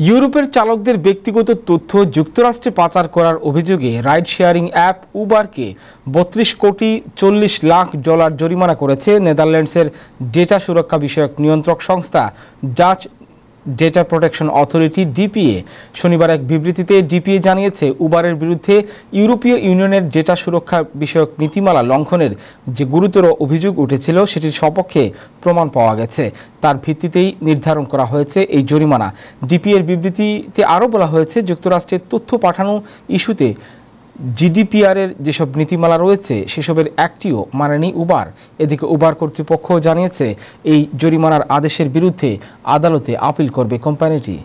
ইউরোপের চালকদের ব্যক্তিগত তথ্য যুক্তরাষ্ট্রে পাচার করার অভিযোগে রাইড শেয়ারিং অ্যাপ উবারকে 32 কোটি 40 লাখ ডলার জরিমানা করেছে নেদারল্যান্ডসের ডেটা সুরক্ষা বিষয়ক নিয়ন্ত্রক সংস্থা Dutch data protection authority DPA. শনিবার এক বিবৃতিতে ডিপিএ জানিয়েছে, উবারের বিরুদ্ধে ইউরোপীয় ইউনিয়নের ডেটা সুরক্ষা বিষয়ক নীতিমালা লঙ্ঘনের যে গুরুতর অভিযোগ উঠেছিল সেটির সপক্ষে প্রমাণ পাওয়া গেছে। তার ভিত্তিতেই নির্ধারণ করা হয়েছে এই জরিমানা। ডিপিএর বিবৃতিতে আরও বলা হয়েছে, যুক্তরাষ্ট্রের তথ্য পাঠানো ইস্যুতে জিডিপিআরের যেসব নীতিমালা রয়েছে সেসবের একটিও মানেনি উবার। এদিকে উবার কর্তৃপক্ষ জানিয়েছে, এই জরিমানার আদেশের বিরুদ্ধে আদালতে আপিল করবে কোম্পানিটি।